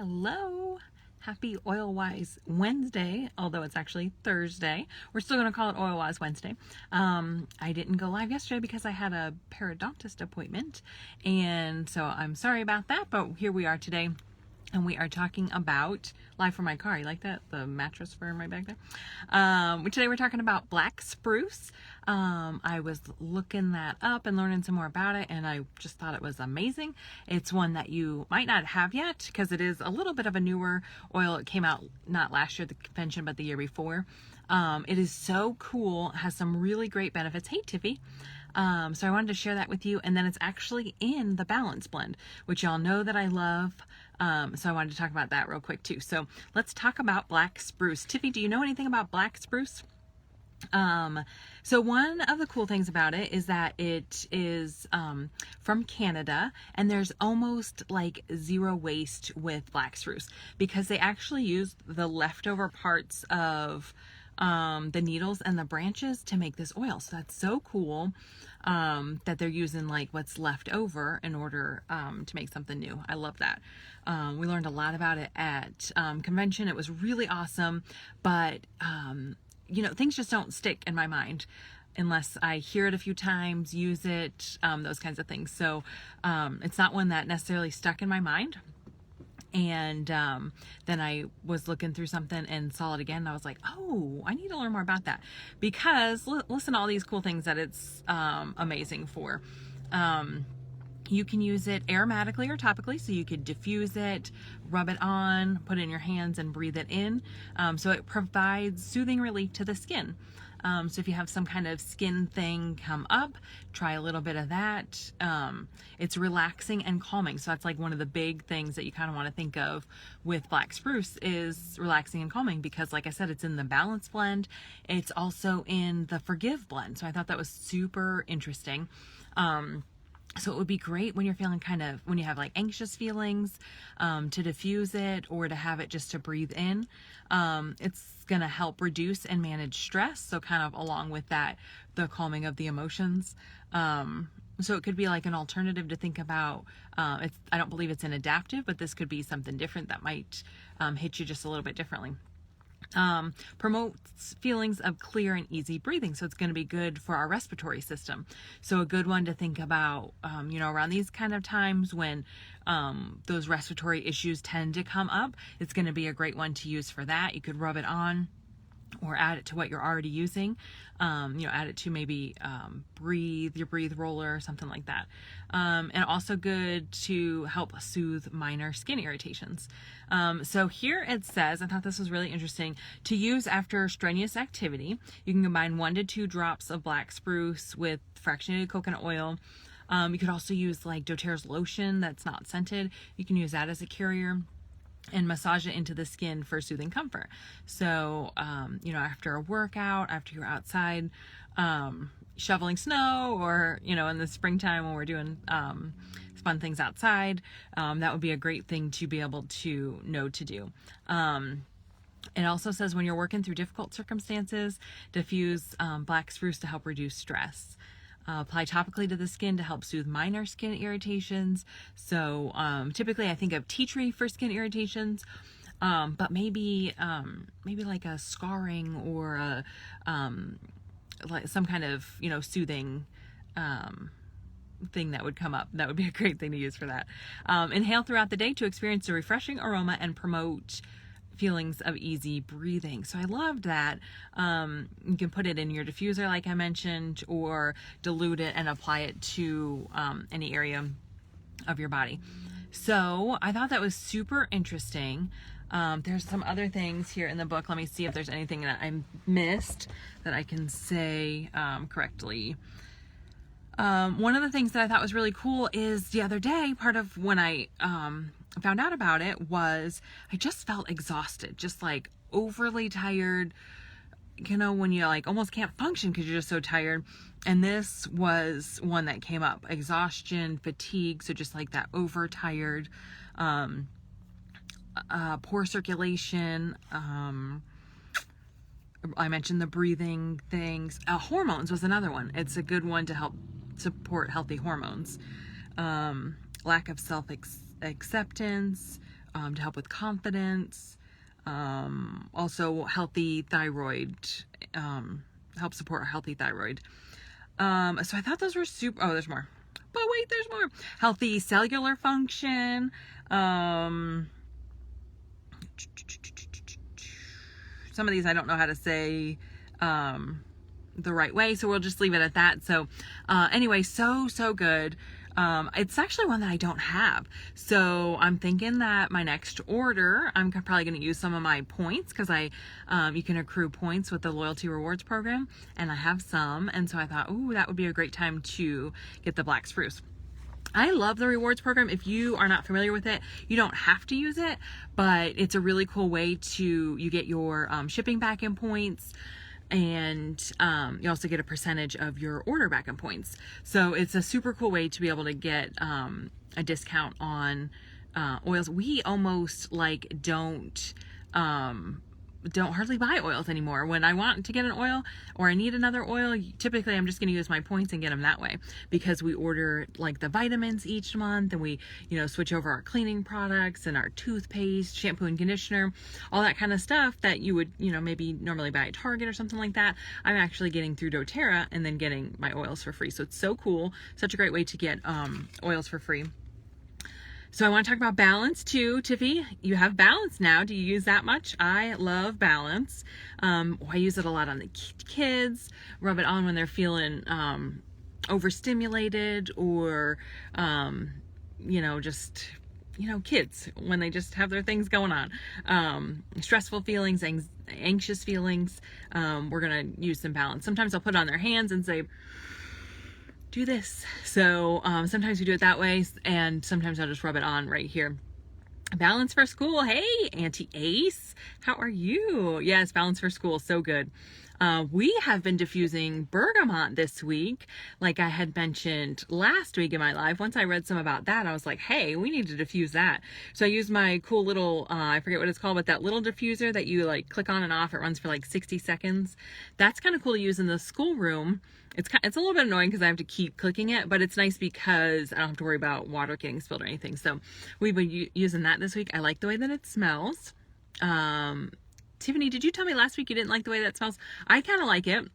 Hello, happy Oil Wise Wednesday, although it's actually Thursday. We're still going to call it Oil Wise Wednesday. I didn't go live yesterday because I had a periodontist appointment, and so I'm sorry about that, but here we are today. And we are talking about, live from my car, you like that? The mattress firm right back there. Today we're talking about black spruce. I was looking that up and learning some more about it, and I just thought it was amazing. It's one that you might not have yet, because it is a little bit of a newer oil. It came out not last year at the convention, but the year before. It is so cool, it has some really great benefits. Hey, Tiffy. So I wanted to share that with you, and then it's actually in the Balance Blend, which y'all know that I love. So I wanted to talk about that real quick too. So let's talk about black spruce. Tiffy, do you know anything about black spruce? So one of the cool things about it is that it is from Canada, and there's almost like zero waste with black spruce because they actually use the leftover parts of the needles and the branches to make this oil. So that's so cool that they're using like what's left over in order to make something new. I love that. We learned a lot about it at convention. It was really awesome, but you know, things just don't stick in my mind unless I hear it a few times, use it, those kinds of things. So it's not one that necessarily stuck in my mind. And then I was looking through something and saw it again, and I was like, oh, I need to learn more about that, because listen to all these cool things that it's amazing for. You can use it aromatically or topically, so you could diffuse it, rub it on, put it in your hands and breathe it in. So it provides soothing relief to the skin. So if you have some kind of skin thing come up, try a little bit of that. It's relaxing and calming. So that's like one of the big things that you kind of want to think of with black spruce is relaxing and calming, because like I said, it's in the Balance Blend. It's also in the Forgive blend. So I thought that was super interesting. So it would be great when you're feeling when you have like anxious feelings, to diffuse it or to have it just to breathe in. It's going to help reduce and manage stress. So kind of along with that, the calming of the emotions. So it could be like an alternative to think about. I don't believe it's an adaptive, but this could be something different that might hit you just a little bit differently. Promotes feelings of clear and easy breathing. So it's going to be good for our respiratory system. So a good one to think about, around these kind of times when those respiratory issues tend to come up, it's going to be a great one to use for that. You could rub it on or add it to what you're already using. Add it to maybe your breathe roller or something like that. And also good to help soothe minor skin irritations. So here it says, I thought this was really interesting, to use after strenuous activity. You can combine 1 to 2 drops of black spruce with fractionated coconut oil. You could also use like doTERRA's lotion that's not scented. You can use that as a carrier and massage it into the skin for soothing comfort. So, after a workout, after you're outside shoveling snow, or, in the springtime when we're doing fun things outside, that would be a great thing to be able to know to do. It also says when you're working through difficult circumstances, diffuse black spruce to help reduce stress. Apply topically to the skin to help soothe minor skin irritations. So typically I think of tea tree for skin irritations, but maybe like a scarring or like some kind of soothing thing that would come up. That would be a great thing to use for that. Inhale throughout the day to experience a refreshing aroma and promote feelings of easy breathing. So I loved that. You can put it in your diffuser like I mentioned, or dilute it and apply it to any area of your body. So I thought that was super interesting. There's some other things here in the book. Let me see if there's anything that I missed that I can say correctly. One of the things that I thought was really cool is the other day, part of when I found out about it was I just felt exhausted, just like overly tired, when you like almost can't function because you're just so tired. And this was one that came up: exhaustion, fatigue. So just like that overtired, poor circulation. I mentioned the breathing things. Hormones was another one. It's a good one to help support healthy hormones. Lack of self-acceptance, to help with confidence. Also healthy thyroid, help support a healthy thyroid. So I thought those were super, oh, there's more. But wait, there's more. Healthy cellular function. Some of these I don't know how to say the right way, so we'll just leave it at that. So anyway, so good. It's actually one that I don't have, so I'm thinking that my next order, I'm probably going to use some of my points, because you can accrue points with the loyalty rewards program, and I have some, and so I thought, ooh, that would be a great time to get the black spruce. I love the rewards program. If you are not familiar with it, you don't have to use it, but it's a really cool way you get your shipping back in points, and you also get a percentage of your order back in points. So it's a super cool way to be able to get a discount on oils. We almost don't hardly buy oils anymore. When I want to get an oil or I need another oil, typically I'm just going to use my points and get them that way, because we order like the vitamins each month, and we, switch over our cleaning products and our toothpaste, shampoo and conditioner, all that kind of stuff that you would, maybe normally buy at Target or something like that. I'm actually getting through doTERRA and then getting my oils for free. So it's so cool. Such a great way to get oils for free. So I want to talk about balance too. Tiffy, you have balance now. Do you use that much? I love balance. I use it a lot on the kids. Rub it on when they're feeling overstimulated, or kids when they just have their things going on. Stressful feelings, anxious feelings. We're gonna use some balance. Sometimes I'll put it on their hands and say, do this. So sometimes we do it that way, and sometimes I'll just rub it on right here. Balance for school. Hey, Auntie Ace, how are you? Yes, balance for school, so good. We have been diffusing bergamot this week, like I had mentioned last week in my live. Once I read some about that, I was like, hey, we need to diffuse that. So I used my cool little, I forget what it's called, but that little diffuser that you like click on and off. It runs for like 60 seconds. That's kind of cool to use in the schoolroom. It's a little bit annoying because I have to keep clicking it, but it's nice because I don't have to worry about water getting spilled or anything. So we've been using that this week. I like the way that it smells. Tiffany, did you tell me last week you didn't like the way that smells? I kind of like it.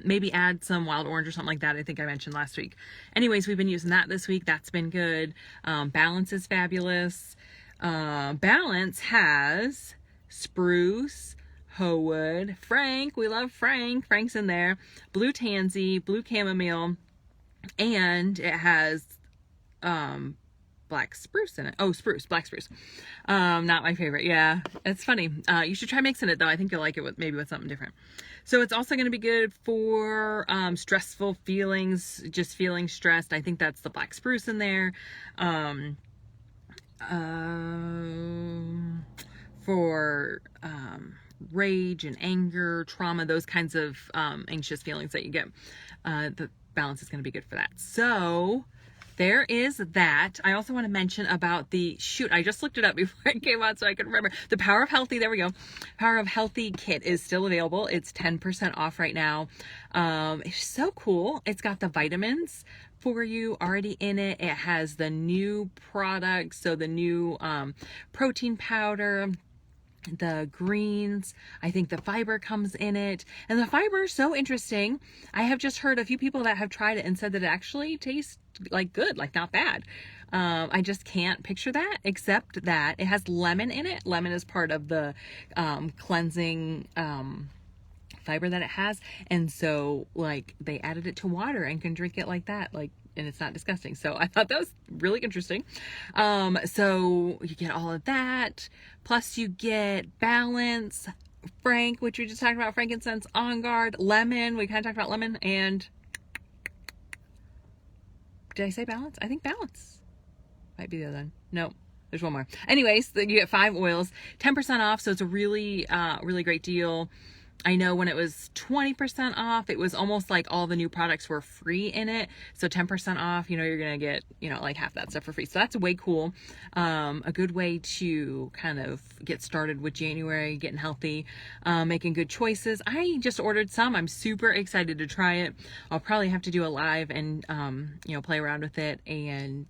Maybe add some wild orange or something like that. I think I mentioned last week. Anyways, we've been using that this week. That's been good. Balance is fabulous. Balance has spruce, Howood, Frank. We love Frank. Frank's in there. Blue tansy, blue chamomile, and it has black spruce in it. Oh, black spruce. Not my favorite. Yeah, it's funny. You should try mixing it though. I think you'll like it with something different. So it's also going to be good for stressful feelings, just feeling stressed. I think that's the black spruce in there. For rage and anger, trauma, those kinds of anxious feelings that you get, the balance is going to be good for that. So there is that. I also want to mention about I just looked it up before it came out so I could remember. The Power of Healthy, there we go. Power of Healthy kit is still available. It's 10% off right now. It's so cool. It's got the vitamins for you already in it. It has the new products, so the new protein powder, the greens. I think the fiber comes in it, and the fiber is so interesting. I have just heard a few people that have tried it and said that it actually tastes like good, like not bad. I just can't picture that, except that it has lemon in it. Lemon is part of the cleansing fiber that it has, and so like they added it to water and can drink it like that, and it's not disgusting. So I thought that was really interesting. So you get all of that, plus you get balance, Frank, which we just talked about, frankincense, On Guard, lemon, we kind of talked about lemon, and did I say balance? I think balance might be the other one. No, there's one more. Anyways, you get 5 oils, 10% off, so it's a really really great deal. I know when it was 20% off, it was almost like all the new products were free in it. So 10% off, you're going to get, like half that stuff for free. So that's way cool. A good way to kind of get started with January, getting healthy, making good choices. I just ordered some. I'm super excited to try it. I'll probably have to do a live and, play around with it and,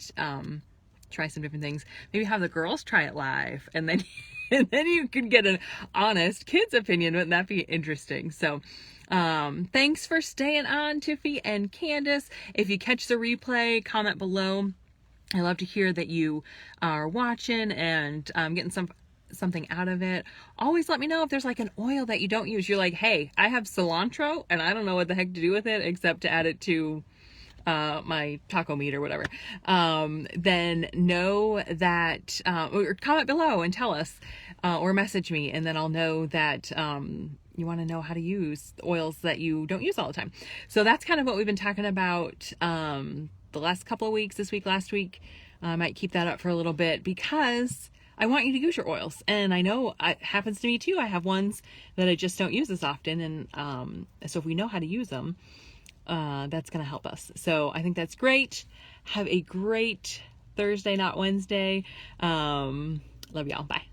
try some different things. Maybe have the girls try it live, and then and then you can get an honest kid's opinion. Wouldn't that be interesting? So thanks for staying on, Tiffy and Candace. If you catch the replay, comment below. I love to hear that you are watching and getting something out of it. Always let me know if there's like an oil that you don't use. You're like, hey, I have cilantro and I don't know what the heck to do with it except to add it to my taco meat or whatever. Then know that, or comment below and tell us, or message me, and then I'll know that you want to know how to use oils that you don't use all the time. So that's kind of what we've been talking about the last couple of weeks, this week, last week. I might keep that up for a little bit because I want you to use your oils. And I know it happens to me too. I have ones that I just don't use as often. And so if we know how to use them, that's going to help us. So I think that's great. Have a great Thursday, not Wednesday. Love y'all. Bye.